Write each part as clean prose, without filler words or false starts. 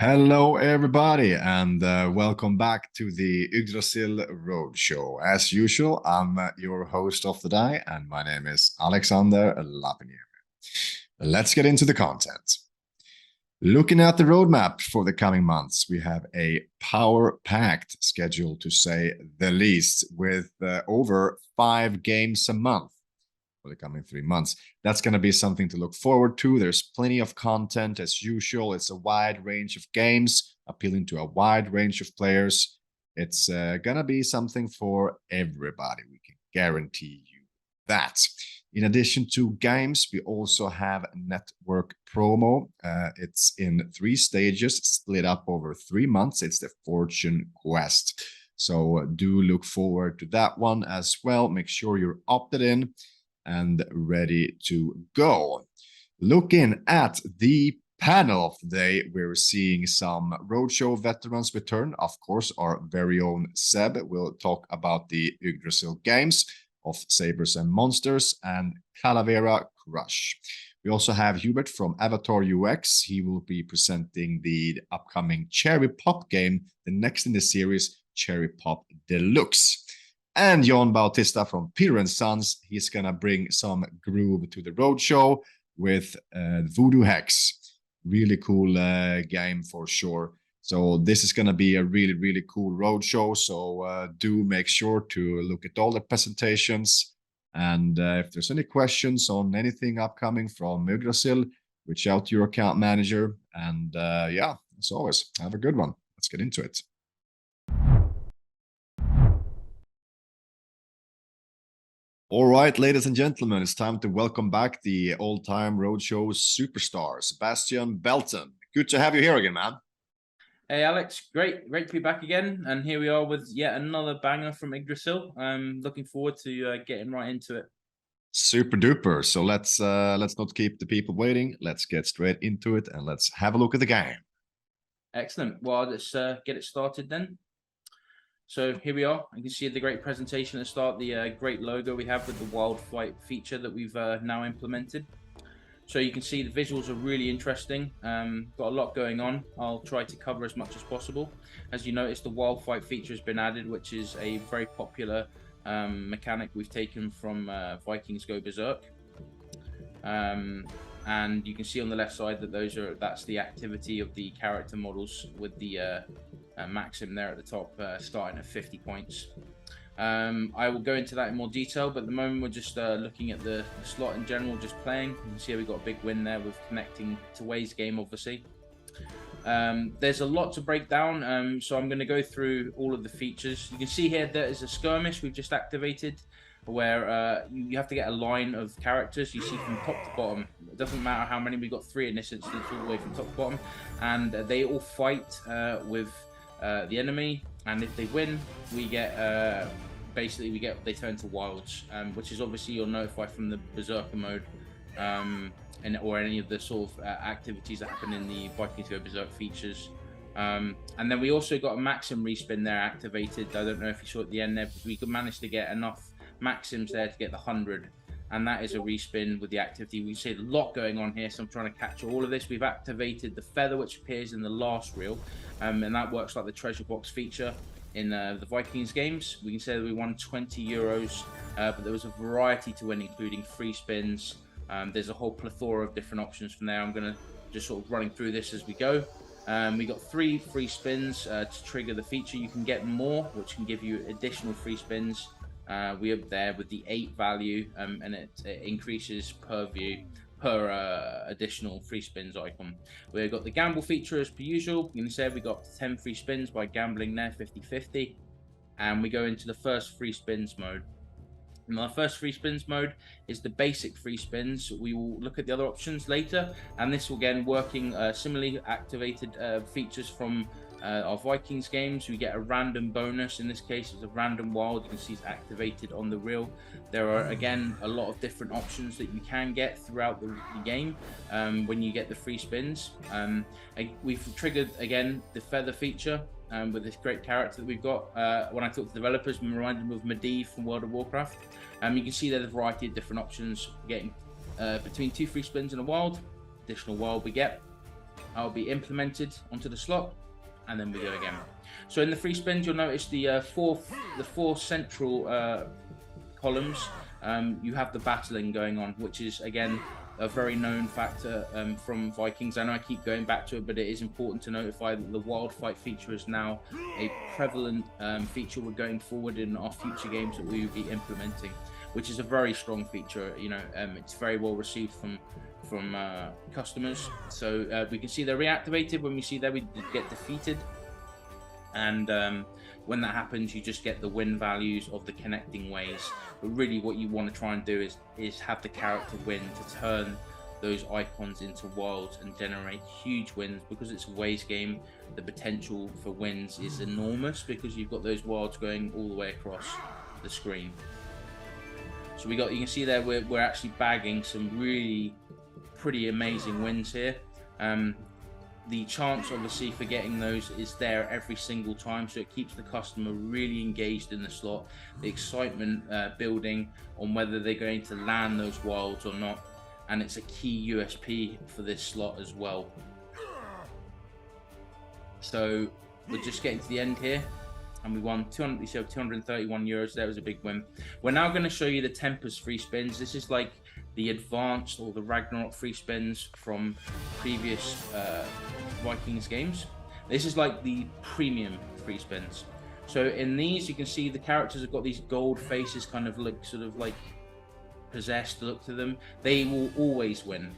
Hello, everybody, and welcome back to the Yggdrasil Roadshow. As usual, I'm your host of the day, and my name is Alexander Lapiniemi. Let's get into the content. Looking at the roadmap for the coming months, we have a power-packed schedule, to say the least, with over 5 games a month for the coming 3 months. That's going to be something to look forward to. There's plenty of content as usual. It's a wide range of games appealing to a wide range of players. It's going to be something for everybody. We can guarantee you that. In addition to games, we also have network promo. It's in 3 stages, split up over 3 months. It's the Fortune Quest. So do look forward to that one as well. Make sure you're opted in and ready to go. Looking at the panel of the day, we're seeing some Roadshow veterans return. Of course, our very own Seb will talk about the Yggdrasil games of Sabres and Monsters and Calavera Crush. We also have Hubert from AvatarUX. He will be presenting the upcoming Cherry Pop game, the next in the series, Cherry Pop Deluxe. And Yann Bautista from Peter & Sons, he's going to bring some groove to the Roadshow with Voodoo Hex. Really cool game for sure. So this is going to be a really, really cool Roadshow. So do make sure to look at all the presentations. And if there's any questions on anything upcoming from Yggdrasil, reach out to your account manager. And yeah, as always, have a good one. Let's get into it. All right, ladies and gentlemen, it's time to welcome back the all-time Roadshow superstar, Sebastian Belton. Good to have you here again, man. Hey, Alex. Great to be back again. And here we are with yet another banger from Yggdrasil. Looking forward to getting right into it. Super duper. So let's not keep the people waiting. Let's get straight into it and let's have a look at the game. Excellent. Well, let's get it started then. So here we are. You can see the great presentation at the start, the great logo we have with the wild flight feature that we've now implemented. So you can see the visuals are really interesting. Got a lot going on. I'll try to cover as much as possible. As you notice, the wild flight feature has been added, which is a very popular mechanic we've taken from Vikings Go Berserk. And you can see on the left side that that's the activity of the character models with the maxim there at the top, starting at 50 points. I will go into that in more detail, but at the moment we're just looking at the slot in general, just playing. You can see we got a big win there with connecting to Way's game, obviously. There's a lot to break down, so I'm going to go through all of the features. You can see here there is a skirmish we've just activated, where you have to get a line of characters. You see from top to bottom. It doesn't matter how many, we got 3 in this instance, all the way from top to bottom, and they all fight with the enemy, and if they win, we get they turn to wilds, which is obviously you'll notify from the Berserker mode, or any of the sort of activities that happen in the Vikings Go Berserk features. And then we also got a Maxim respin there activated. I don't know if you saw at the end there, but we could manage to get enough Maxims there to get the 100. And that is a respin with the activity. We see a lot going on here, so I'm trying to capture all of this. We've activated the feather, which appears in the last reel, and that works like the treasure box feature in the Vikings games. We can say that we won 20 euros, but there was a variety to win, including free spins. There's a whole plethora of different options from there. I'm going to just sort of running through this as we go. We got 3 free spins to trigger the feature. You can get more, which can give you additional free spins. We are there with the 8 value, and it increases per view per additional free spins icon. We've got the gamble feature as per usual. You can say we got 10 free spins by gambling there, 50-50, and we go into the first free spins mode. And our first free spins mode is the basic free spins. We will look at the other options later, and this will again working similarly activated features from our Vikings games. We get a random bonus. In this case, it's a random wild. You can see it's activated on the reel. There are again a lot of different options that you can get throughout the game when you get the free spins. We've triggered again the feather feature with this great character that we've got. When I talk to developers, we remind them of Medivh from World of Warcraft. You can see there's a variety of different options. We're getting between 2 free spins and a wild. Additional wild we get. I'll be implemented onto the slot, and then we go again. So in the free spins, you'll notice the four central columns. You have the battling going on, which is again a very known factor from Vikings. I know I keep going back to it, but it is important to notify that the wild fight feature is now a prevalent feature we're going forward in our future games that we will be implementing, which is a very strong feature. You know, it's very well received from customers. So we can see they're reactivated. When we see that, we get defeated, and when that happens, you just get the win values of the connecting ways. But really what you want to try and do is have the character win to turn those icons into wilds and generate huge wins. Because it's a ways game, the potential for wins is enormous because you've got those wilds going all the way across the screen. So you can see there we're actually bagging some really pretty amazing wins here. The chance obviously for getting those is there every single time, so it keeps the customer really engaged in the slot, the excitement building on whether they're going to land those wilds or not, and it's a key USP for this slot as well. So we're just getting to the end here, and we won 231 euros. That was a big win. We're now going to show you the Tempest free spins. This is like the advanced or the Ragnarok free spins from previous Vikings games. This is like the premium free spins. So in these, you can see the characters have got these gold faces, kind of look sort of like possessed look to them. They will always win.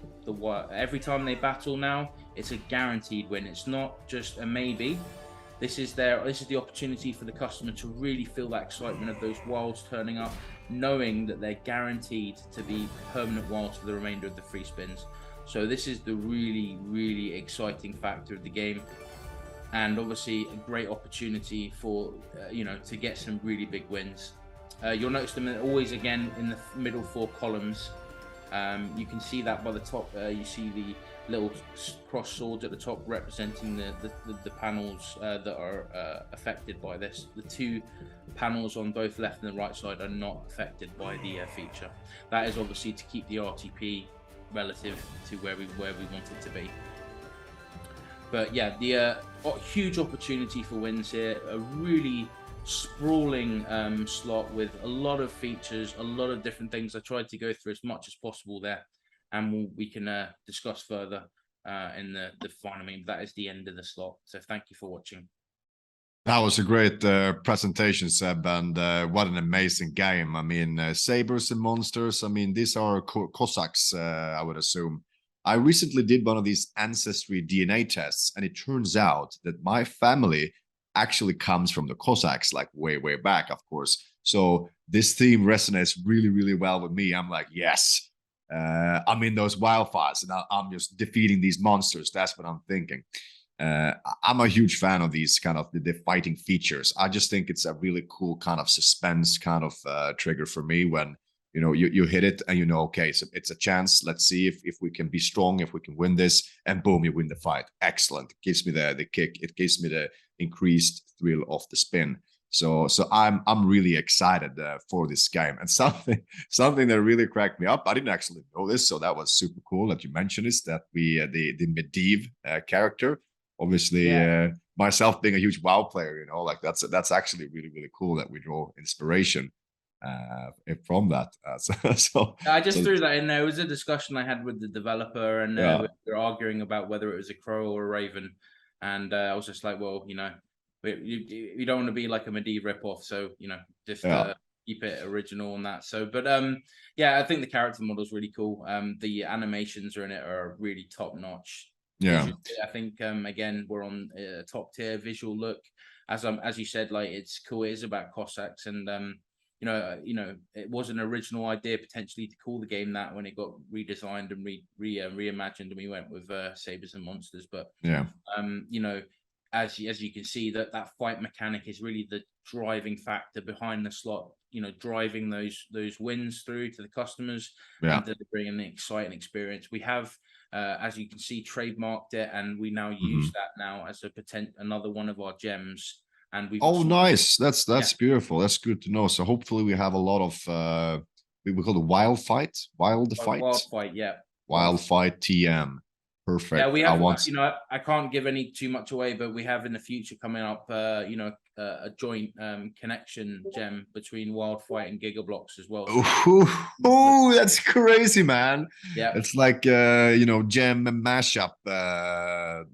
Every time they battle now, it's a guaranteed win. It's not just a maybe. This is the opportunity for the customer to really feel that excitement of those wilds turning up, knowing that they're guaranteed to be permanent wilds for the remainder of the free spins. So this is the really, really exciting factor of the game, and obviously a great opportunity for to get some really big wins. You'll notice them always again in the middle four columns. You can see that by the top. You see the little cross swords at the top representing the panels that are affected by this. The two panels on both left and the right side are not affected by the feature. That is obviously to keep the RTP relative to where we want it to be. But yeah, the huge opportunity for wins here. A really sprawling slot with a lot of features, a lot of different things. I tried to go through as much as possible there, and we can discuss further in the final meeting. That is the end of the slot. So thank you for watching. That was a great presentation, Seb, and what an amazing game. I mean, sabers and monsters, I mean, these are Cossacks, I would assume. I recently did one of these ancestry DNA tests, and it turns out that my family actually comes from the Cossacks, like way, way back, of course. So this theme resonates really, really well with me. I'm like, yes, I'm in those wildfires, and I'm just defeating these monsters. That's what I'm thinking. I'm a huge fan of these kind of the fighting features. I just think it's a really cool kind of suspense kind of trigger for me when you hit it and okay, so it's a chance. Let's see if we can be strong, if we can win this, and boom, you win the fight. Excellent. It gives me the kick. It gives me the increased thrill of the spin. So I'm really excited for this game. And something that really cracked me up, I didn't actually know this, so that was super cool that you mentioned this, that the Medivh character. Obviously, myself being a huge WoW player, like that's actually really, really cool that we draw inspiration from that. So I just threw that in there. It was a discussion I had with the developer, and we were arguing about whether it was a crow or a raven. And I was just like, well, you don't want to be like a Medivh ripoff, so just keep it original on that. So, but I think the character model is really cool. The animations are in it are really top notch. Yeah, I think again we're on a top tier visual look. As you said, like it's cool. It is about Cossacks, and it was an original idea potentially to call the game that when it got redesigned and reimagined, and we went with sabers and monsters. But as you can see, that fight mechanic is really the driving factor behind the slot. Driving those wins through to the customers and delivering an exciting experience. We have. As you can see, trademarked it, and we now use that now as another one of our gems. And we nice. That's beautiful. That's good to know. So hopefully we have a lot of we call it wild fight, Wild fight, TM. Perfect. Yeah, we I have, want. I can't give any too much away, but we have in the future coming up, a joint connection gem between Wildfight and Gigablocks as well. So Oh, that's crazy, man. yeah, It's like gem mashup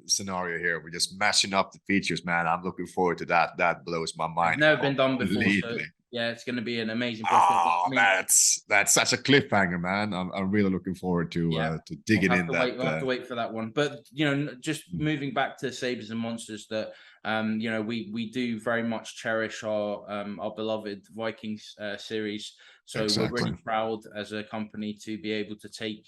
scenario here. We're just mashing up the features, man. I'm looking forward to that. That blows my it's mind never been done before. So completely. yeah, it's going to be an amazing project. Oh, I mean, that's such a cliffhanger, man. I'm really looking forward yeah, to we'll digging have in to that. wait. We'll have to wait for that one. But just moving back to Sabres and Monsters, that we do very much cherish our beloved Vikings series. So we're Exactly. really proud as a company to be able to take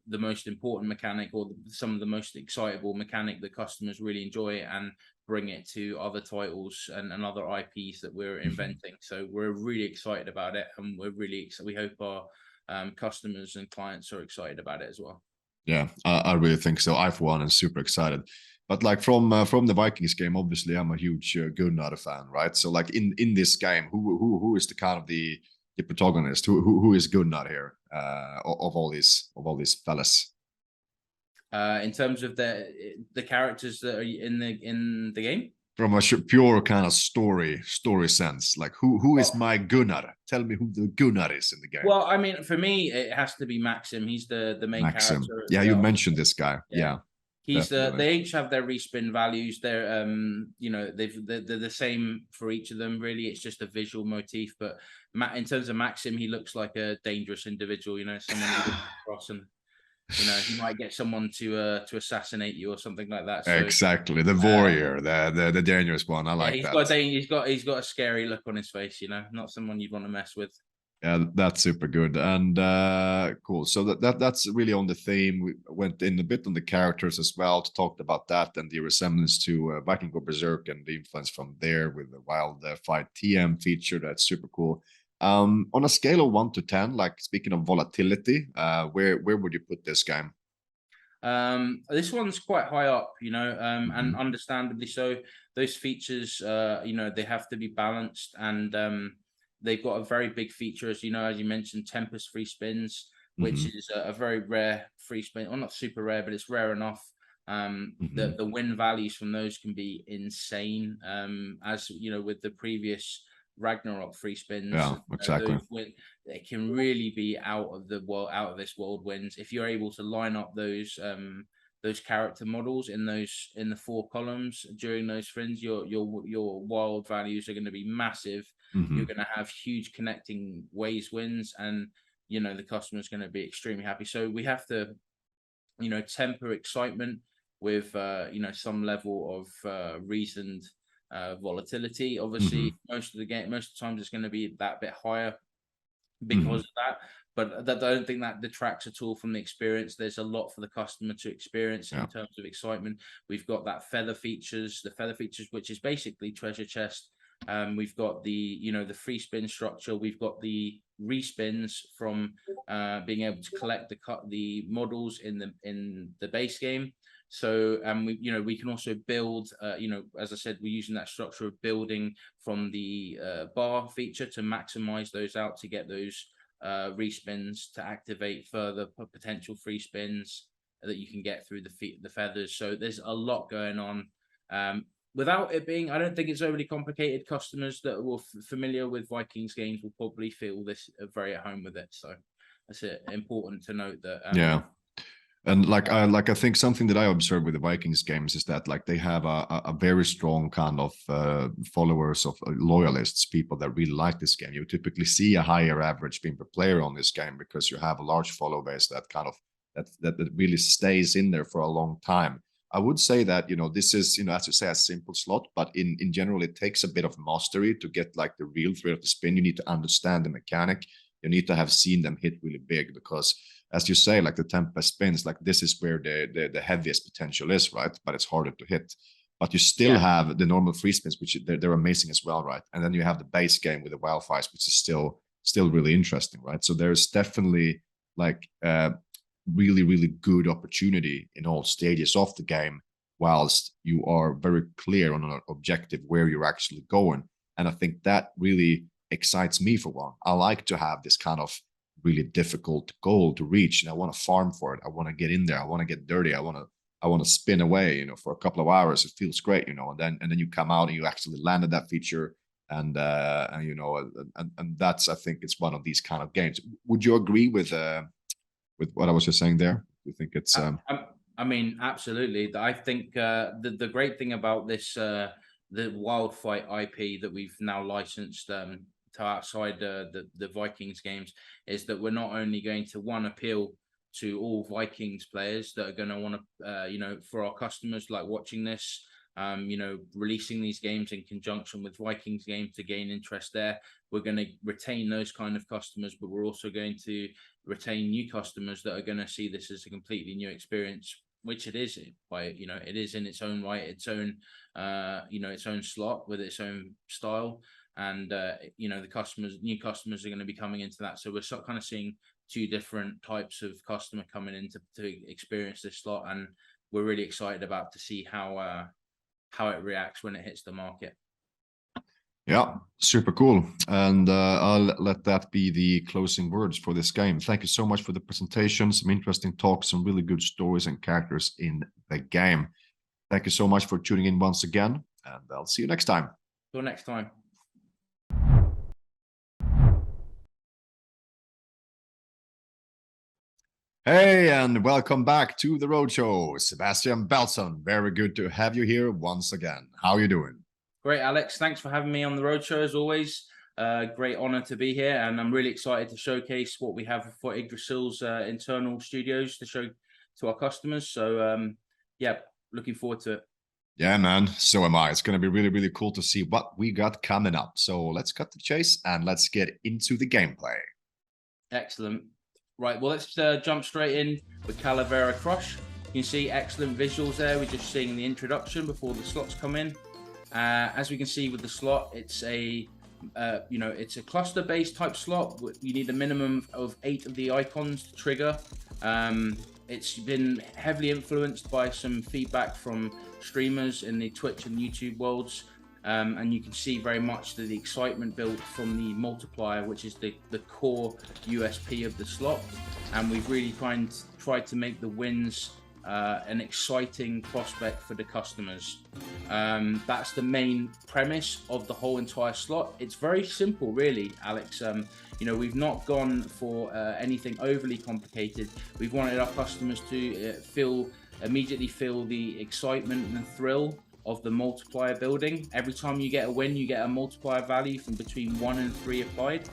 the most important mechanic, or some of the most excitable mechanic that customers really enjoy, and bring it to other titles and other IPs that we're inventing. So we're really excited about it, and we're really excited. We hope our customers and clients are excited about it as well. Yeah, I really think so. I, for one, am super excited. But like from the Vikings game, obviously, I'm a huge Gunnar fan, right? So like in this game, who is the kind of the protagonist? Who is Gunnar here? Of all these fellas. In terms of the characters that are in the game. From a pure kind of story sense, like who is Well, my Gunnar? Tell me who the Gunnar is in the game. well, I mean, for me, it has to be Maxim. He's the main Maxim. character. Yeah, you mentioned this guy. Yeah. Yeah, He's definitely. they each have their respin values. They're they're the same for each of them. Really, it's just a visual motif. But in terms of Maxim, he looks like a dangerous individual. Someone you would cross, and he might get someone to assassinate you or something like that. So Exactly, the uh, warrior, the dangerous one. I yeah, like that. he's got a scary look on his face. Not someone you'd want to mess with. Yeah, that's super good and cool. So that's really on the theme. We went in a bit on the characters as well, talked about that and the resemblance to Viking or Berserk and the influence from there with the wild fight TM feature. That's super cool. On a scale of 1 to 10, like speaking of volatility, where would you put this game? This one's quite high up, and Mhm. understandably so. Those features, they have to be balanced, and they've got a very big feature, as you mentioned, Tempest free spins, which Mhm. is a very rare free spin, or not super rare, but it's rare enough. The Mhm. win values from those can be insane. As with the previous Ragnarok free spins, Yeah, exactly. it can really be out of this world wins if you're able to line up those character models in the 4 columns during those spins. Your wild values are going to be massive. You're Mhm. going to have huge connecting ways wins, and the customer is going to be extremely happy. So we have to temper excitement with some level of reasoned volatility. Obviously, Mhm. most of the times it's going to be that bit higher because Mhm. of that. But I don't think that detracts at all from the experience. There's a lot for the customer to experience in Yeah. terms of excitement. We've got the feather features, which is basically treasure chest. We've got the free spin structure. We've got the respins from being able to collect the models in the base game. So we can also build. As I said, we're using that structure of building from the bar feature to maximize those out to get those respins to activate further potential free spins that you can get through the feathers. So there's a lot going on. Without it being, I don't think it's overly complicated. Customers that were familiar with Vikings games will probably feel this very at home with it. So that's it. Important to note that. Yeah. And like I think something that I observe with the Vikings games is that like they have a very strong kind of followers of loyalists, people that really like this game. You typically see a higher average spin per player on this game because you have a large follow base that kind of that really stays in there for a long time. I would say that this is as you say a simple slot, but in general it takes a bit of mastery to get like the real thrill of the spin. You need to understand the mechanic. You need to have seen them hit really big because as you say, like the Tempest spins, like this is where the heaviest potential is, right? But it's harder to hit. But you still Yeah. have the normal free spins, which they're amazing as well, right? And then you have the base game with the wildfires, which is still really interesting, right? So there's definitely like really good opportunity in all stages of the game, whilst you are very clear on an objective where you're actually going. And I think that really excites me for one. I like to have this kind of really difficult goal to reach and I want to farm for it. I want to get in there. I want to get dirty. I want to I want to spin away, you know, for a couple of hours. It feels great, you know, and then you come out and you actually landed that feature. And you know, and that's, I think it's one of these kind of games. Would you agree with what I was just saying there? Do you think it's I mean, absolutely. I think the great thing about this the Wildfight IP that we've now licensed to outside the Vikings games is that we're not only going to appeal to all Vikings players that are going to want to, you know, for our customers like watching this, you know, releasing these games in conjunction with Vikings games to gain interest there. We're going to retain those kind of customers, but we're also going to retain new customers that are going to see this as a completely new experience, which it is by, you know, it is in its own right, its own, you know, its own slot with its own style. And, you know, new customers are going to be coming into that. So we're kind of seeing two different types of customer coming in to experience this slot. And we're really excited about to see how it reacts when it hits the market. Yeah, super cool. And I'll let that be the closing words for this game. Thank you so much for the presentation, some interesting talks, some really good stories and characters in the game. Thank you so much for tuning in once again, and I'll see you next time. Till next time. Hey, and welcome back to the Roadshow. Sebastian Belton, very good to have you here once again. How are you doing? Great, Alex. Thanks for having me on the Roadshow as always. Great honor to be here, and I'm really excited to showcase what we have for Yggdrasil's internal studios to show to our customers. So, yeah, looking forward to it. Yeah, man, so am I. It's going to be really, really cool to see what we got coming up. So let's cut to the chase and let's get into the gameplay. Excellent. Right, well, let's jump straight in with Calavera Crush. You can see excellent visuals there. We're just seeing the introduction before the slots come in. As we can see with the slot, it's a you know, it's a cluster-based type slot. You need a minimum of 8 of the icons to trigger. It's been heavily influenced by some feedback from streamers in the Twitch and YouTube worlds. And you can see very much the excitement built from the multiplier, which is the core USP of the slot. And we've really tried to make the wins an exciting prospect for the customers. That's the main premise of the whole entire slot. It's very simple, really, Alex. You know, we've not gone for anything overly complicated. We've wanted our customers to immediately feel the excitement and thrill of the multiplier building. Every time you get a win, you get a multiplier value from between 1 and 3 applied.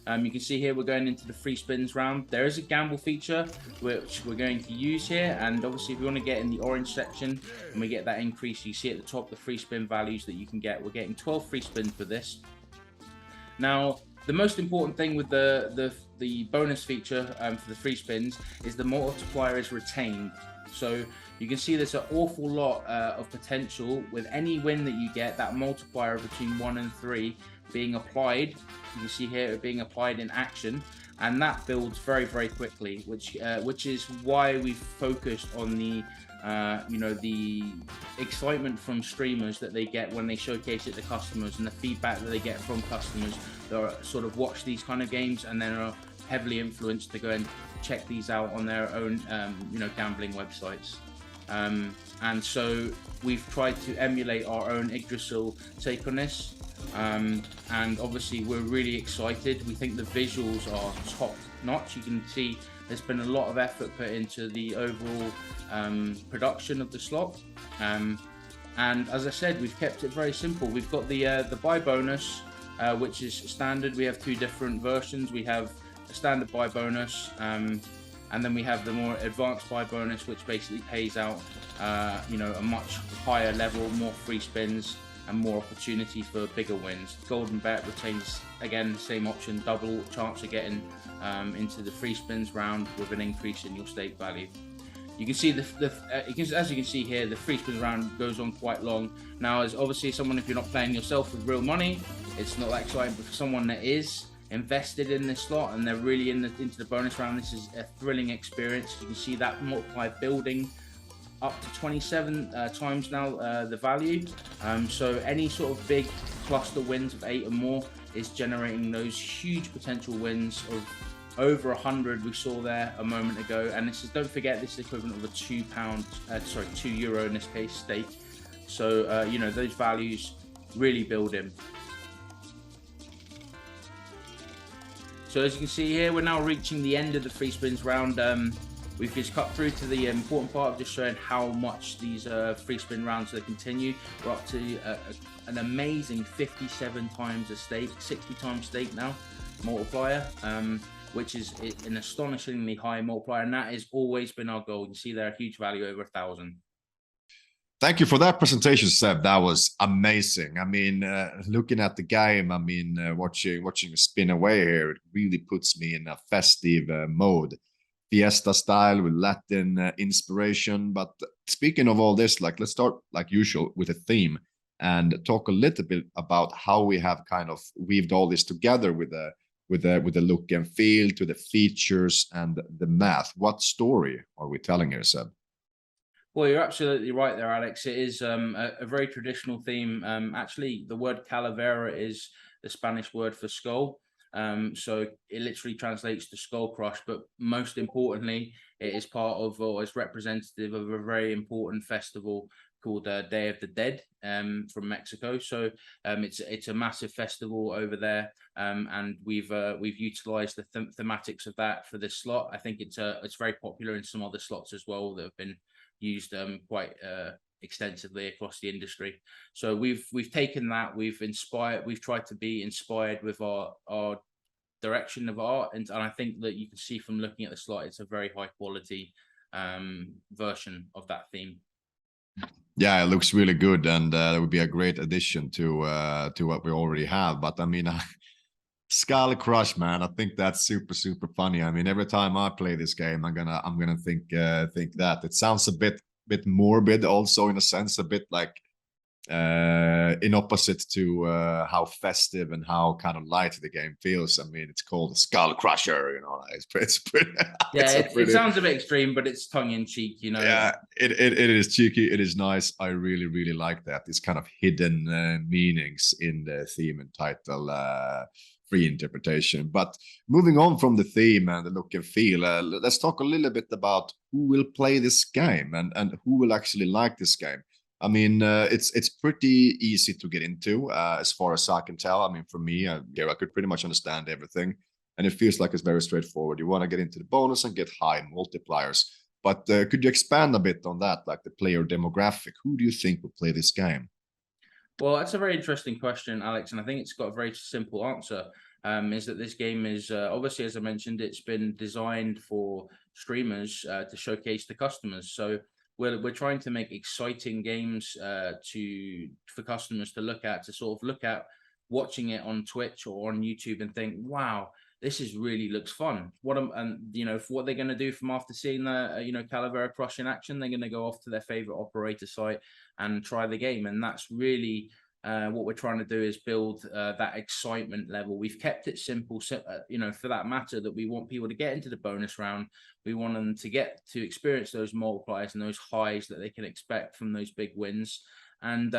You can see here we're going into the free spins round. There is a gamble feature which we're going to use here, and obviously if you want to get in the orange section and we get that increase, you see at the top the free spin values that you can get. We're getting 12 free spins for this. Now, the most important thing with the bonus feature for the free spins is the multiplier is retained. So you can see there's an awful lot of potential with any win that you get, that multiplier between 1 and 3 being applied. You can see here it being applied in action, and that builds very, very quickly, which is why we've focused on the you know, the excitement from streamers that they get when they showcase it to customers, and the feedback that they get from customers that are, sort of watch these kind of games and then are heavily influenced to go and check these out on their own you know, gambling websites. And so we've tried to emulate our own Yggdrasil take on this. And obviously we're really excited. We think the visuals are top notch. You can see there's been a lot of effort put into the overall production of the slot. And as I said, we've kept it very simple. We've got the buy bonus, which is standard. We have 2 different versions. We have a standard buy bonus, and then we have the more advanced buy bonus, which basically pays out you know, a much higher level, more free spins and more opportunity for bigger wins. Golden Bet retains, again, the same option, double chance of getting into the free spins round with an increase in your stake value. You can see as you can see here, the free spins round goes on quite long. Now, as obviously someone, if you're not playing yourself with real money, it's not that exciting, but for someone that is invested in this slot and they're really into the bonus round, this is a thrilling experience. You can see that multiplier building up to 27 times now the value. So any sort of big cluster wins of 8 or more is generating those huge potential wins of over 100 we saw there a moment ago, and this is, don't forget, this is equivalent of a €2 in this case stake. So you know, those values really build in. So as you can see here, we're now reaching the end of the free spins round. We've just cut through to the important part of just showing how much these free spin rounds they continue. We're up to an amazing 57 times a stake, 60 times stake now multiplier, which is an astonishingly high multiplier, and that has always been our goal. You see there, a huge value over 1,000. Thank you for that presentation, Seb. That was amazing. I mean, looking at the game, I mean, watching it spin away here, it really puts me in a festive mode. Fiesta style with Latin inspiration. But speaking of all this, like, let's start like usual with a theme and talk a little bit about how we have kind of weaved all this together with the look and feel, to the features and the math. What story are we telling here, Seb? Well, you're absolutely right there, Alex. It is a very traditional theme. Actually, the word calavera is the Spanish word for skull. So it literally translates to skull crush, but most importantly, it is part of, or is representative of, a very important festival called Day of the Dead from Mexico. So it's a massive festival over there, and we've utilized the thematics of that for this slot. I think it's very popular in some other slots as well that have been used quite extensively across the industry. So we've taken that, we've tried to be inspired with our direction of art, and I think that you can see from looking at the slide, it's a very high quality version of that theme. Yeah, it looks really good, and it would be a great addition to what we already have. But I mean, Skull Crush, man, I think that's super funny. I mean, every time I play this game, I'm gonna think that it sounds a bit morbid, also in a sense, a bit like in opposite to how festive and how kind of light the game feels. I mean, it's called Skull Crusher, you know. It's pretty. Yeah, it sounds a bit extreme, but it's tongue in cheek, you know. Yeah, it is cheeky. It is nice. I really like that. These kind of hidden meanings in the theme and title. Free interpretation. But moving on from the theme and the look and feel, let's talk a little bit about who will play this game and who will actually like this game. I mean, it's pretty easy to get into as far as I can tell. I mean, for me, I could pretty much understand everything, and it feels like it's very straightforward. You want to get into the bonus and get high multipliers. But could you expand a bit on that, like the player demographic? Who do you think will play this game? Well, that's a very interesting question, Alex, and I think it's got a very simple answer. Is that this game is obviously, as I mentioned, it's been designed for streamers to showcase the customers. So we're trying to make exciting games for customers to look at, watching it on Twitch or on YouTube and think, wow, this is really looks fun. And you know, for what they're going to do from after seeing the Calavera Crush in action, they're going to go off to their favorite operator site and try the game. And that's really what we're trying to do, is build that excitement level. We've kept it simple, for that matter, that we want people to get into the bonus round. We want them to get to experience those multipliers and those highs that they can expect from those big wins. And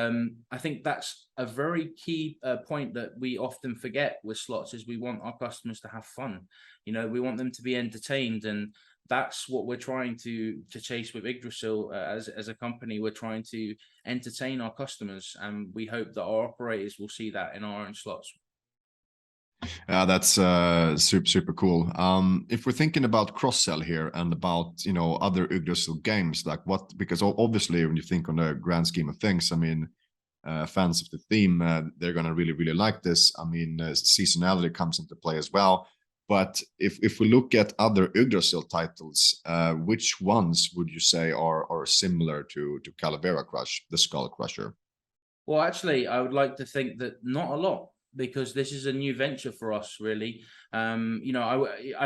I think that's a very key point that we often forget with slots, is we want our customers to have fun. You know, we want them to be entertained, and that's what we're trying to chase with Yggdrasil. As a company, we're trying to entertain our customers, and we hope that our operators will see that in our own slots. Yeah, that's super cool. If we're thinking about cross-sell here and about, other Yggdrasil games, like what, because obviously when you think on the grand scheme of things, I mean, fans of the theme, they're gonna really like this. I mean, seasonality comes into play as well. But if we look at other Yggdrasil titles, which ones would you say are similar to Calavera Crush, the Skull Crusher? Well, actually, I would like to think that not a lot, because this is a new venture for us, really. I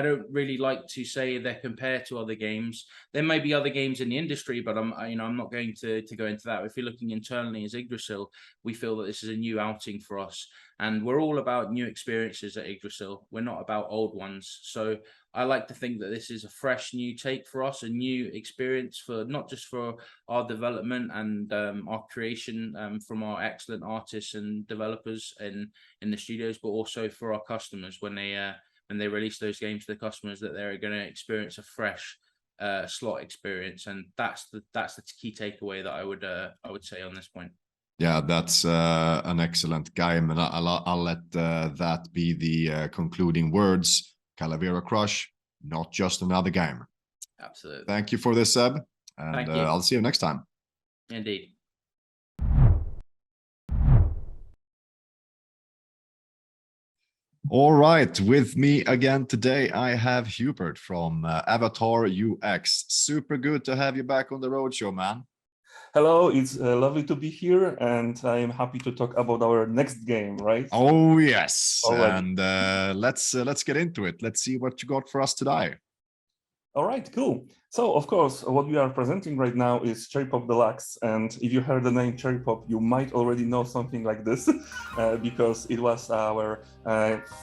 don't really like to say they're compared to other games. There may be other games in the industry, but I'm not going to go into that. If you're looking internally as Yggdrasil, we feel that this is a new outing for us, and we're all about new experiences at Yggdrasil. We're not about old ones. So I like to think that this is a fresh new take for us, a new experience, for not just for our development and our creation from our excellent artists and developers in the studios, but also for our customers when when they release those games to the customers, that they're going to experience a fresh slot experience, and that's the key takeaway that I would say on this point. Yeah, that's an excellent game, and I'll let that be the concluding words. Calavera Crush, not just another game. Absolutely. Thank you for this, Seb, and Thank you. I'll see you next time. Indeed. All right, with me again today, I have Hubert from AvatarUX. Super good to have you back on the roadshow, man. Hello, it's lovely to be here, and I am happy to talk about our next game, right? Oh yes, Already. and let's get into it. Let's see what you got for us today. All right, cool. So, of course, what we are presenting right now is Cherry Pop Deluxe, and if you heard the name Cherry Pop, you might already know something like this, because it was our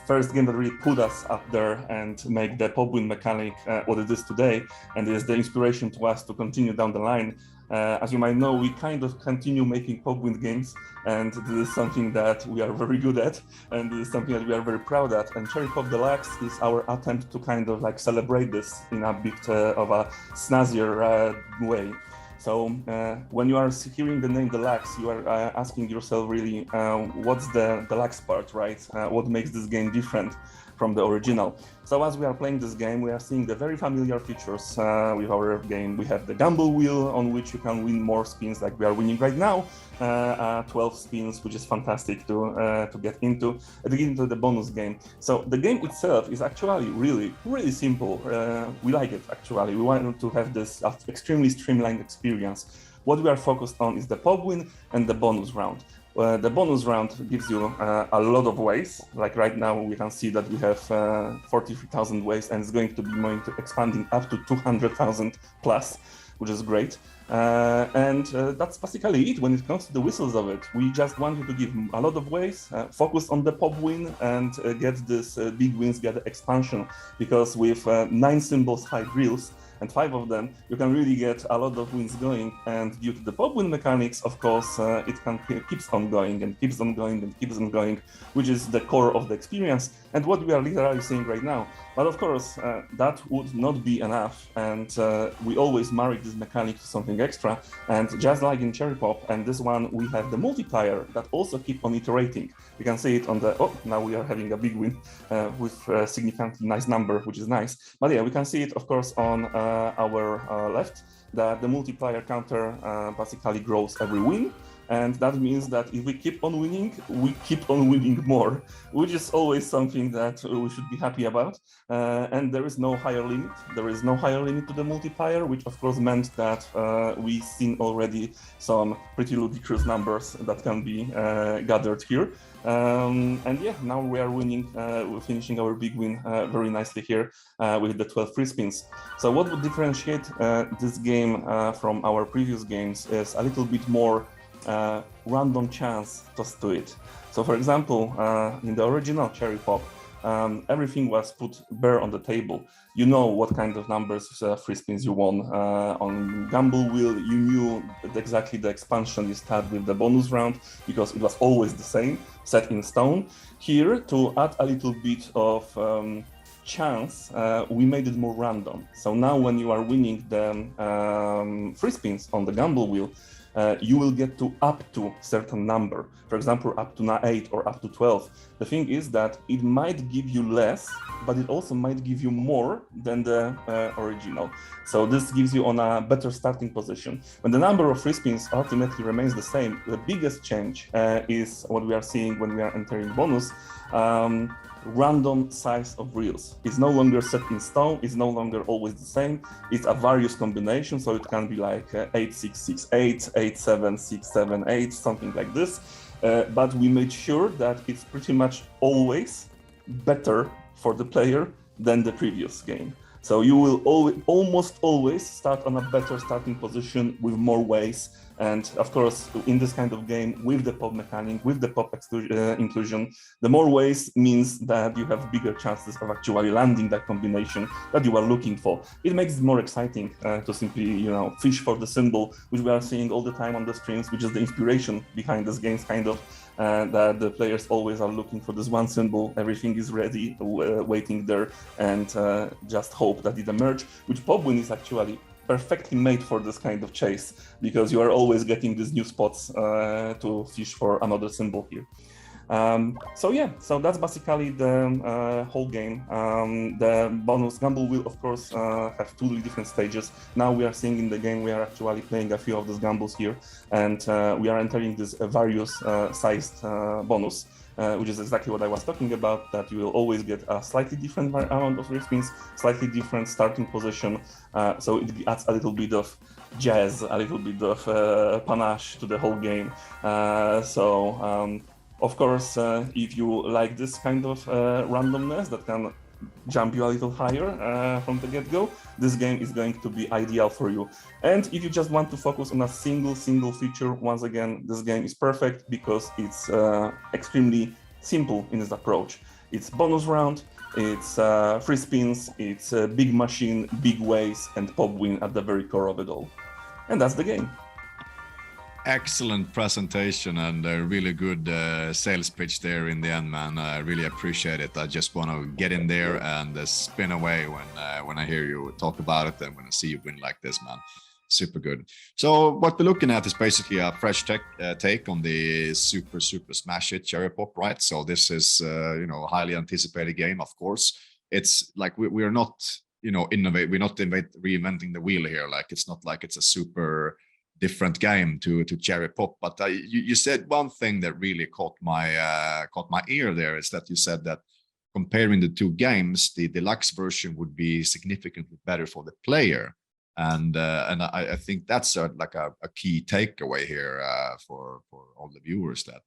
first game that really put us up there and make the pop win mechanic what it is today, and it is the inspiration to us to continue down the line. As you might know, we kind of continue making pop win games, and this is something that we are very good at, and this is something that we are very proud at. And Cherry Pop Deluxe is our attempt to kind of like celebrate this in a bit of a snazzier way. So when you are hearing the name Deluxe, you are asking yourself really, what's the Deluxe part, right? What makes this game different from the original? So as we are playing this game, we are seeing the very familiar features with our game. We have the gamble wheel on which you can win more spins like we are winning right now, 12 spins, which is fantastic to get into. And get into the bonus game. So the game itself is actually really simple. We like it actually. We want to have this extremely streamlined experience. What we are focused on is the pop win and the bonus round. The bonus round gives you a lot of ways. Like right now, we can see that we have 43,000 ways, and it's going to be expanding up to 200,000 plus, which is great. And that's basically it when it comes to the whistles of it. We just want you to give a lot of ways, focus on the pop win, and get this big wins, get the expansion. Because with 9 symbols high drills, and 5 of them, you can really get a lot of wins going. And due to the pop win mechanics, of course, it keeps on going and keeps on going and keeps on going, which is the core of the experience and what we are literally seeing right now. But of course, that would not be enough, and we always marry this mechanic to something extra. And just like in Cherry Pop, and this one, we have the multiplier that also keep on iterating. You can see it on the, oh, now we are having a big win with a significantly nice number, which is nice. But yeah, we can see it, of course, on our left, that the multiplier counter basically grows every win. And that means that if we keep on winning, we keep on winning more, which is always something that we should be happy about. And there is no higher limit. There is no higher limit to the multiplier, which of course meant that we've seen already some pretty ludicrous numbers that can be gathered here. And yeah, now we are winning, we're finishing our big win very nicely here with the 12 free spins. So what would differentiate this game from our previous games is a little bit more random chance tossed to it. So for example, in the original Cherry Pop, everything was put bare on the table. You know what kind of numbers, free spins you won. On Gamble Wheel, you knew exactly the expansion you start with the bonus round, because it was always the same, set in stone. Here, to add a little bit of chance, we made it more random. So now when you are winning the free spins on the Gamble Wheel, you will get to up to certain number, for example, up to 8 or up to 12. The thing is that it might give you less, but it also might give you more than the original. So this gives you on a better starting position. When the number of free spins ultimately remains the same, the biggest change is what we are seeing when we are entering bonus. Random size of reels. It's no longer set in stone, it's no longer always the same. It's a various combination, so it can be like 8668, 87678, something like this. But we made sure that it's pretty much always better for the player than the previous game. So you will almost always start on a better starting position with more ways. And of course, in this kind of game, with the pop mechanic, with the pop inclusion, the more ways means that you have bigger chances of actually landing that combination that you are looking for. It makes it more exciting to simply, you know, fish for the symbol, which we are seeing all the time on the streams, which is the inspiration behind this games, kind of. that the players always are looking for this one symbol, everything is ready, waiting there, and just hope that it emerges, which Pobwin is actually perfectly made for this kind of chase, because you are always getting these new spots to fish for another symbol here. So that's basically the whole game. The bonus gamble will, of course, have 2 different stages. Now we are seeing in the game, we are actually playing a few of these gambles here, and we are entering this various sized bonus, which is exactly what I was talking about, that you will always get a slightly different amount of respins, slightly different starting position, so it adds a little bit of jazz, a little bit of panache to the whole game. Of course, if you like this kind of randomness that can jump you a little higher from the get-go, this game is going to be ideal for you. And if you just want to focus on a single feature, once again, this game is perfect because it's extremely simple in its approach. It's bonus round, it's free spins, it's a big machine, big ways, and Pobwin at the very core of it all. And that's the game. Excellent presentation and a really good sales pitch there in the end, man. I really appreciate it. I just want to get in there and spin away when I hear you talk about it and when I see you win like this, man. Super good. So what we're looking at is basically a fresh take on the super smash hit Cherry Pop, right? So this is a highly anticipated game, of course. It's like we're not we're not reinventing the wheel here. Like it's not like it's a super different game to Cherry Pop, but you said one thing that really caught my ear there, is that you said that comparing the 2 games, the deluxe version would be significantly better for the player, and I think that's a key takeaway here for all the viewers, that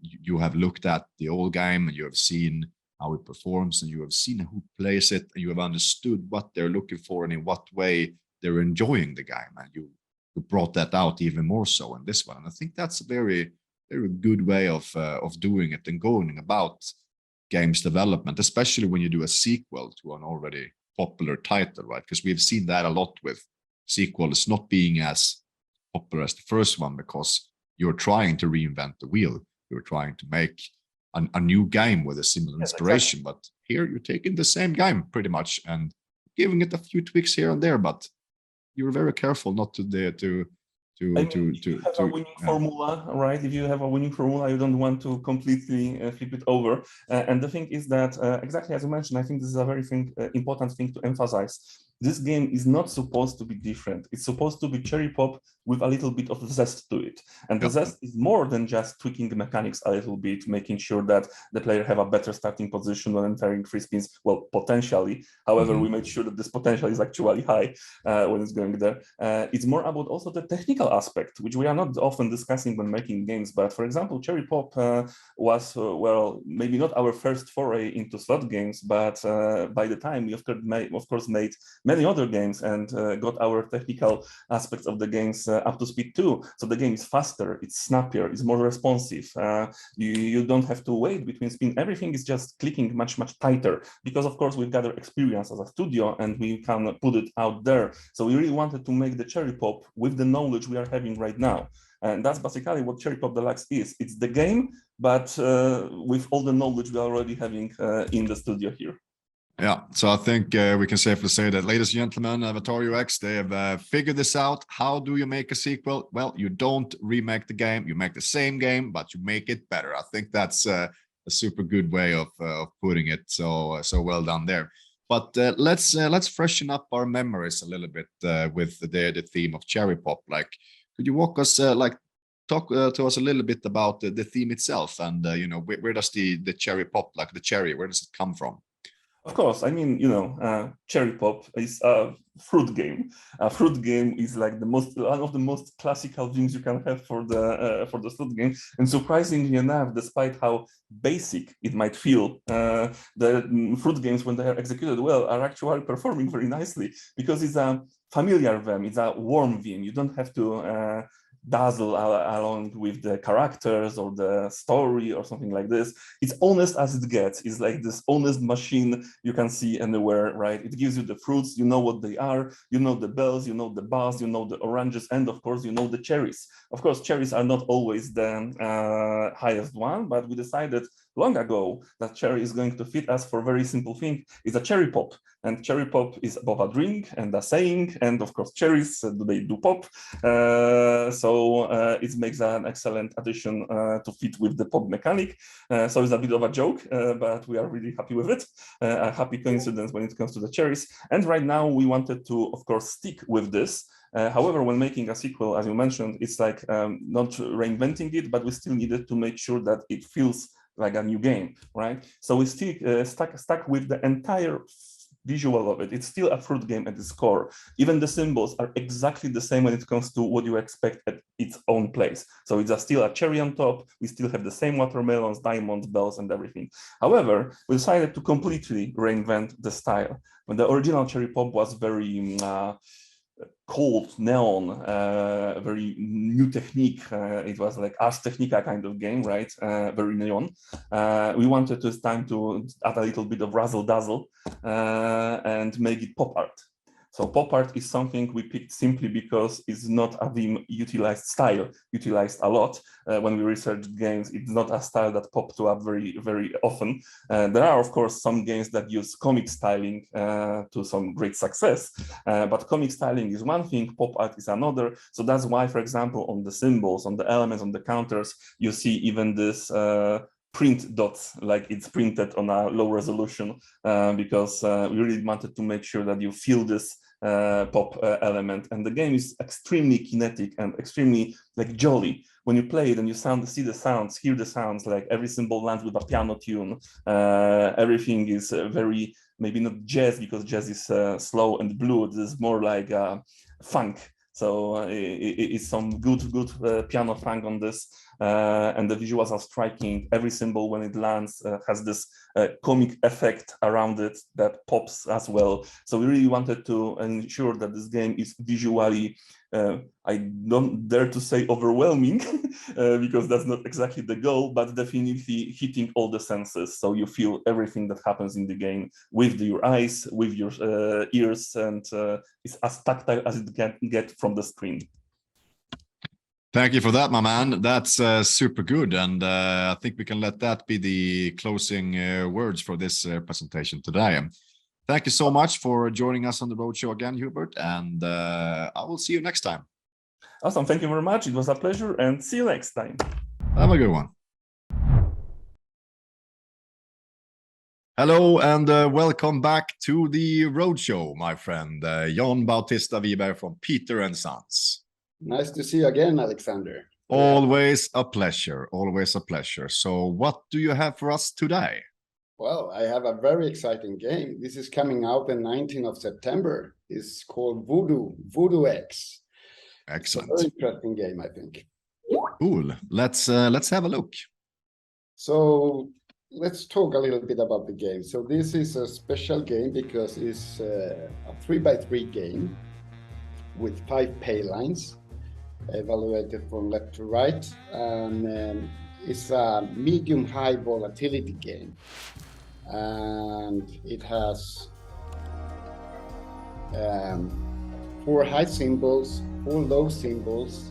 you have looked at the old game and you have seen how it performs and you have seen who plays it and you have understood what they're looking for and in what way they're enjoying the game, and you brought that out even more so in this one. And I think that's a very, very good way of doing it and going about games development, especially when you do a sequel to an already popular title, right? Because we've seen that a lot with sequels not being as popular as the first one, because you're trying to reinvent the wheel. You're trying to make a new game with a similar inspiration. Exactly. But here you're taking the same game pretty much and giving it a few tweaks here and there, but you're very careful not to have a winning formula, right? If you have a winning formula, you don't want to completely flip it over. And the thing is that, exactly as you mentioned, I think this is a very important thing to emphasize. This game is not supposed to be different. It's supposed to be Cherry Pop with a little bit of zest to it. And the zest is more than just tweaking the mechanics a little bit, making sure that the player have a better starting position when entering free spins. Well, potentially. However, we made sure that this potential is actually high when it's going there. It's more about also the technical aspect, which we are not often discussing when making games. But for example, Cherry Pop was, well, maybe not our first foray into slot games, but by the time we of course made many other games and got our technical aspects of the games up to speed too. So the game is faster, it's snappier, it's more responsive. You don't have to wait between spin. Everything is just clicking much tighter, because of course we've gathered experience as a studio and we can put it out there. So we really wanted to make the Cherry Pop with the knowledge we are having right now. And that's basically what Cherry Pop Deluxe is. It's the game, but with all the knowledge we are already having in the studio here. Yeah, so I think we can safely say that, ladies and gentlemen, AvatarUX, they have figured this out. How do you make a sequel? Well, you don't remake the game. You make the same game, but you make it better. I think that's a super good way of putting it. So well done there. But let's freshen up our memories a little bit with the theme of Cherry Pop. Like, could you walk us talk to us a little bit about the theme itself, and where does the Cherry Pop, like the cherry, where does it come from? Of course, I mean, Cherry Pop is a fruit game. A fruit game is like one of the most classical themes you can have for the fruit game. And surprisingly enough, despite how basic it might feel, the fruit games, when they are executed well, are actually performing very nicely, because it's a familiar theme, it's a warm theme. You don't have to dazzle along with the characters or the story or something like this. It's honest as it gets. It's like this honest machine you can see anywhere, right? It gives you the fruits, you know what they are, you know the bells, you know the bars, you know the oranges, and of course, you know the cherries. Of course, cherries are not always the highest one, but we decided long ago that cherry is going to fit us for a very simple thing. It's a cherry pop, and cherry pop is both a drink and a saying, and of course cherries, they do pop, so it makes an excellent addition to fit with the pop mechanic. So it's a bit of a joke, but we are really happy with it. A happy coincidence when it comes to the cherries, and right now we wanted to, of course, stick with this. However, when making a sequel, as you mentioned, it's like not reinventing it, but we still needed to make sure that it feels like a new game, right? So we still stuck with the entire visual of it. It's still a fruit game at its core. Even the symbols are exactly the same when it comes to what you expect at its own place. So it's still a cherry on top. We still have the same watermelons, diamonds, bells, and everything. However, we decided to completely reinvent the style. When the original cherry pop was very cold, neon, very new technique. It was like Ars Technica kind of game, right? Very neon. We wanted this time to add a little bit of razzle dazzle and make it pop art. So pop art is something we picked simply because it's not a Vim utilized style, utilized a lot. When we researched games, it's not a style that popped up very, very often. There are, of course, some games that use comic styling to some great success, but comic styling is one thing, pop art is another. So that's why, for example, on the symbols, on the elements, on the counters, you see even this print dots, like it's printed on a low resolution, because we really wanted to make sure that you feel this pop element. And the game is extremely kinetic and extremely like jolly. When you play it and you see the sounds, hear the sounds, like every symbol lands with a piano tune. Everything is very, maybe not jazz, because jazz is slow and blue. This is more like funk. So it's some good piano funk on this, and the visuals are striking. Every symbol, when it lands, has this comic effect around it that pops as well. So we really wanted to ensure that this game is visually, I don't dare to say overwhelming, because that's not exactly the goal, but definitely hitting all the senses. So you feel everything that happens in the game with your eyes, with your ears, and it's as tactile as it can get from the screen. Thank you for that, my man. That's super good. And I think we can let that be the closing words for this presentation today. Thank you so much for joining us on the Roadshow again, Hubert, and I will see you next time. Awesome. Thank you very much. It was a pleasure, and see you next time. Have a good one. Hello, and welcome back to the Roadshow, my friend. Yann Bautista Wiberg from Peter & Sons. Nice to see you again, Alexander. Always a pleasure. Always a pleasure. So what do you have for us today? Well, I have a very exciting game. This is coming out the 19th of September. It's called AvatarUX. Excellent. It's a very interesting game, I think. Cool. Let's have a look. So let's talk a little bit about the game. So this is a special game because it's a 3x3 game with 5 pay lines, evaluated from left to right, and it's a medium-high volatility game, and it has 4 high symbols, 4 low symbols,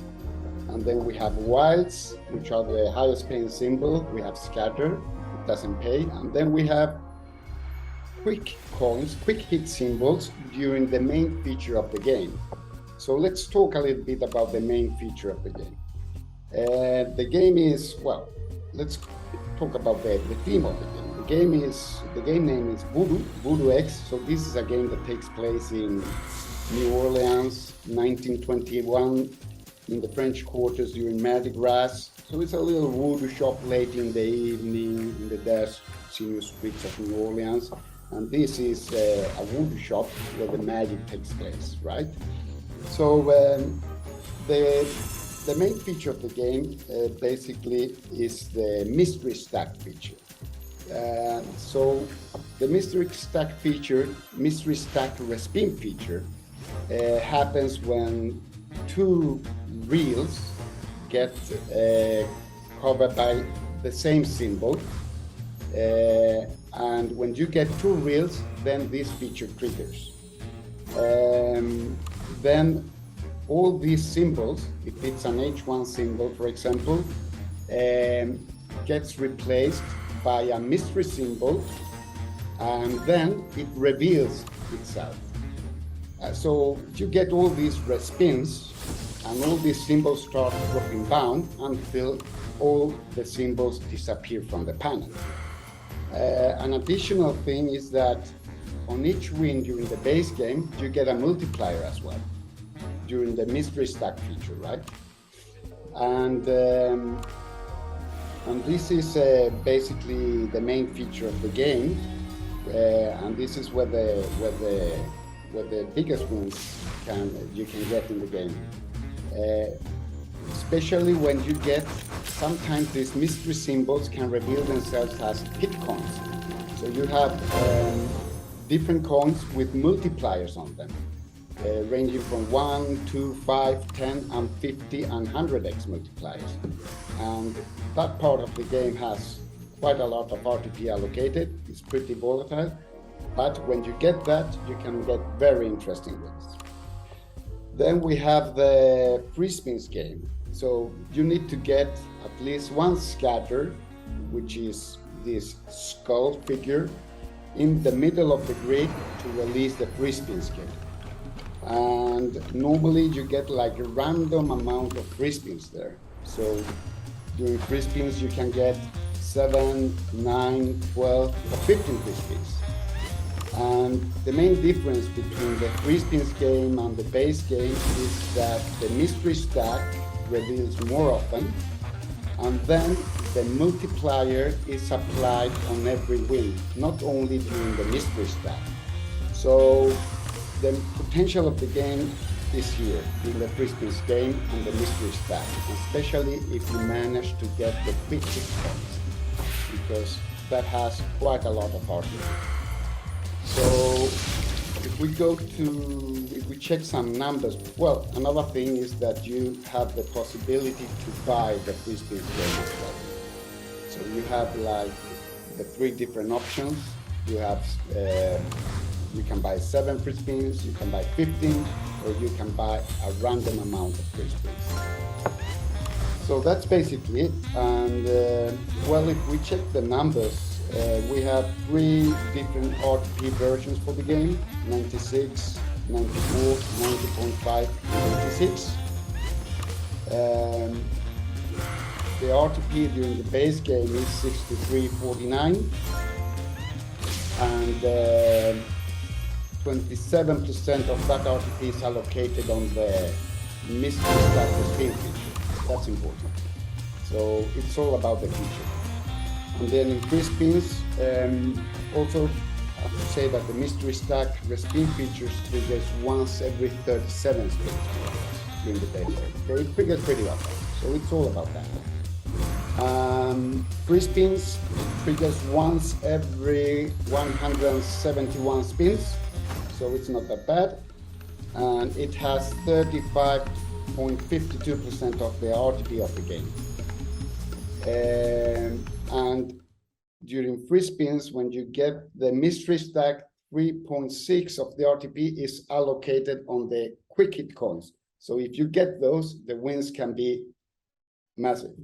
and then we have wilds, which are the highest paying symbol. We have scatter, it doesn't pay, and then we have quick coins, quick hit symbols during the main feature of the game. So let's talk a little bit about the main feature of the game. The game is, well, let's talk about the theme of the game. The game name is AvatarUX. So this is a game that takes place in New Orleans, 1921, in the French quarters during Mardi Gras. So it's a little voodoo shop late in the evening in the desert senior streets of New Orleans. And this is a voodoo shop where the magic takes place, right? So the main feature of the game basically is the mystery stack feature. So the mystery stack respin feature happens when 2 reels get covered by the same symbol. And when you get 2 reels, then this feature triggers. Then all these symbols, if it's an H1 symbol, for example, gets replaced by a mystery symbol, and then it reveals itself. So you get all these red spins, and all these symbols start dropping down until all the symbols disappear from the panel. An additional thing is that on each win during the base game, you get a multiplier as well, during the mystery stack feature, right? And this is basically the main feature of the game, and this is where the biggest wins you can get in the game. Especially when you get, sometimes these mystery symbols can reveal themselves as hit coins. So you have different coins with multipliers on them, ranging from 1, 2, 5, 10, and 50 and 100x multipliers. And that part of the game has quite a lot of RTP allocated. It's pretty volatile, but when you get that, you can get very interesting wins. Then we have the free spins game. So you need to get at least 1 scatter, which is this skull figure, in the middle of the grid to release the free spins game. And normally you get like a random amount of free spins there. So during free spins you can get 7, 9, 12, or 15 free spins. And the main difference between the free spins game and the base game is that the mystery stack reveals more often, and then the multiplier is applied on every win, not only during the mystery stack. So the potential of the game is here in the free spins game and the mystery stack, especially if you manage to get the quick hit points, because that has quite a lot of RTP. So if we check some numbers, well, another thing is that you have the possibility to buy the free spins game as well. So you have like the 3 different options. You have, you can buy 7 free spins, you can buy 15, or you can buy a random amount of free spins. So that's basically it. And well, if we check the numbers, we have 3 different RTP versions for the game: 96, 94, 90.5, and 86. The RTP during the base game is 63.49, and 27% of that RTP is allocated on the mystery stack spin feature. That's important. So it's all about the feature. And then in free spins, also I have to say that the mystery stack respin features triggers once every 37 spins during the day. So it triggers pretty often. So it's all about that. Free spins triggers once every 171 spins. So it's not that bad. And it has 35.52% of the RTP of the game. And during free spins, when you get the mystery stack, 3.6 of the RTP is allocated on the quick hit coins. So if you get those, the wins can be massive.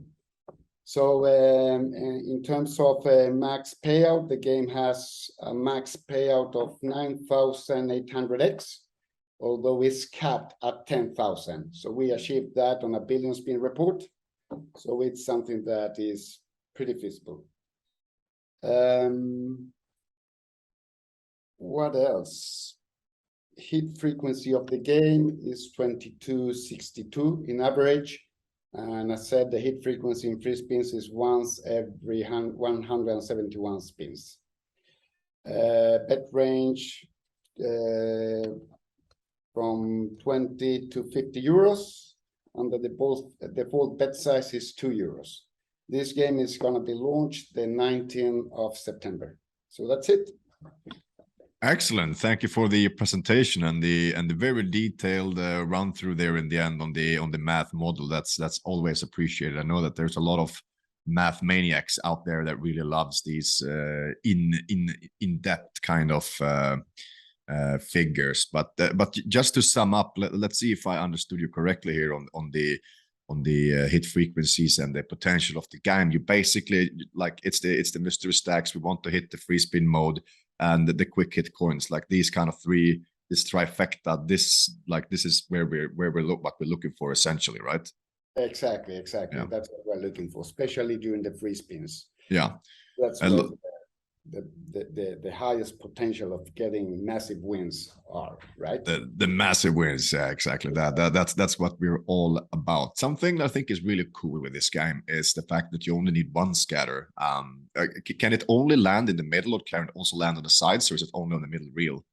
So in terms of max payout, the game has a max payout of 9,800x, although it's capped at 10,000. So we achieved that on a billion spin report. So it's something that is pretty feasible. What else? Hit frequency of the game is 2262 in average. And I said the hit frequency in free spins is once every 171 spins. Bet range from 20 to 50 euros. And the default bet size is 2 euros. This game is going to be launched the 19th of September. So that's it. Excellent. Thank you for the presentation and the very detailed run through there in the end on the math model. That's always appreciated. I know that there's a lot of math maniacs out there that really loves these in depth kind of figures. But just to sum up, let's see if I understood you correctly here on the hit frequencies and the potential of the game. You basically, like, it's the mystery stacks. We want to hit the free spin mode and the quick hit coins, like these kind of three, this trifecta. This is where we're looking for essentially, right? Exactly. Yeah. That's what we're looking for, especially during the free spins. Yeah, That's where the highest potential of getting massive wins are, right? The massive wins, yeah, exactly. That's what we're all about. Something I think is really cool with this game is the fact that you only need one scatter. Can it only land in the middle, or can it also land on the sides, or is it only on the middle reel?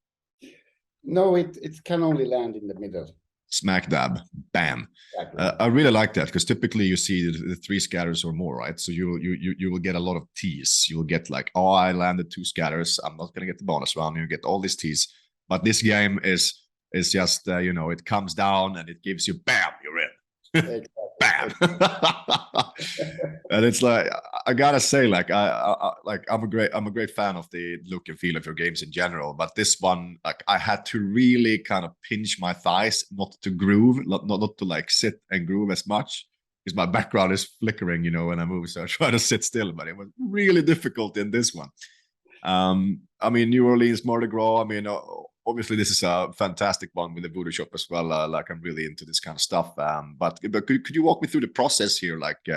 No, it can only land in the middle. Smack dab, bam. Exactly. I really like that, because typically you see the 3 scatters or more, right? So you will get a lot of teas. You will get like, oh, I landed 2 scatters, I'm not gonna get the bonus round. You get all these teas, but this game is just it comes down and it gives you bam, you're in. Exactly. Bam. And it's like, I gotta say, like, I'm a great fan of the look and feel of your games in general, but this one, like, I had to really kind of pinch my thighs not to groove, not to like sit and groove as much, because my background is flickering, when I move, so I try to sit still, but it was really difficult in this one. I mean, New Orleans, Mardi Gras, I mean, obviously this is a fantastic one with the Voodoo Shop as well. Like, I'm really into this kind of stuff. But could you walk me through the process here, like,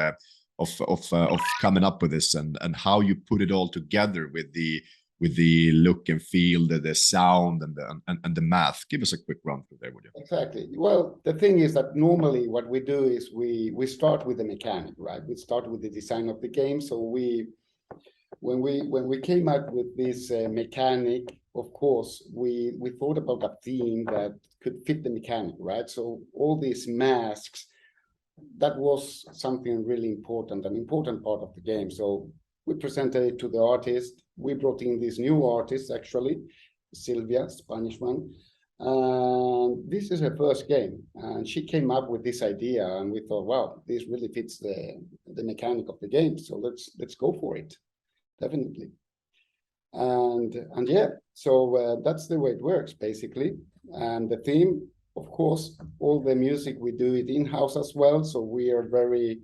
of coming up with this, and how you put it all together with the look and feel, the sound, and the math? Give us a quick run through there, would you? Exactly. Well, the thing is that normally what we do is we start with the mechanic, right? We start with the design of the game. So when we came up with this mechanic, of course, we thought about a theme that could fit the mechanic, right? So all these masks, that was something really important, an important part of the game. So we presented it to the artist. We brought in this new artist, actually, Sylvia, Spanish one. And this is her first game. And she came up with this idea, and we thought, wow, this really fits the mechanic of the game. So let's go for it. Definitely. And yeah, so that's the way it works, basically. And the theme, of course, all the music, we do it in-house as well. So we are very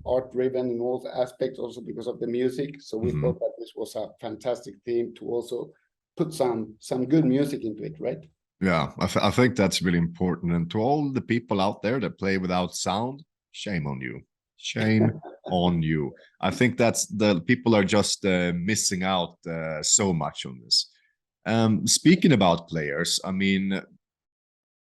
art-driven in all the aspects, also because of the music. So we thought that this was a fantastic theme to also put some good music into it, right? Yeah, I think that's really important. And to all the people out there that play without sound, shame on you. Shame on you. I think that's the people are just missing out so much on this. Speaking about players, I mean,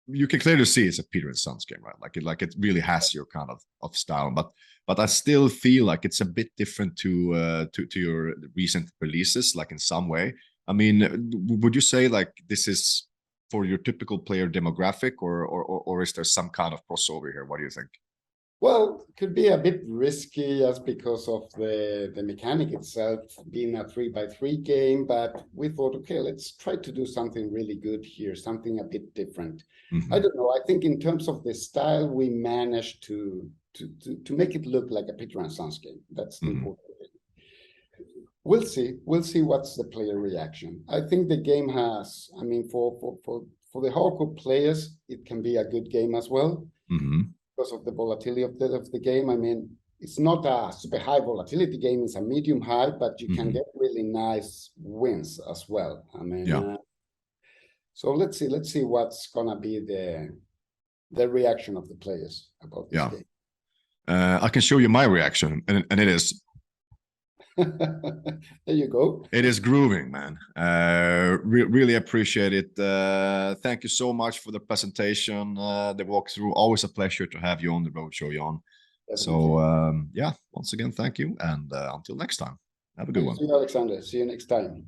you can clearly see it's a Peter and Sons game, right? Like it really has your kind of style, but I still feel like it's a bit different to your recent releases, like in some way. I mean, would you say like this is for your typical player demographic, or is there some kind of crossover here? What do you think? Well, it could be a bit risky just because of the mechanic itself being a 3x3 game, but we thought, okay, let's try to do something really good here, something a bit different. I don't know. I think in terms of the style, we managed to make it look like a Peter and Sons game. That's the important thing. We'll see. We'll see what's the player reaction. I think the game has, I mean, for the hardcore players, it can be a good game as well. Because of the volatility of the game. I mean, it's not a super high volatility game, it's a medium high, but you can get really nice wins as well. I mean, so let's see what's gonna be the reaction of the players about this game. I can show you my reaction, and it is there you go. It is grooving, man. Really appreciate it. Thank you so much for the presentation, the walkthrough. Always a pleasure to have you on the Roadshow, Yann. So yeah, once again, thank you, and until next time, have a good one. See you, Alexander. See you next time.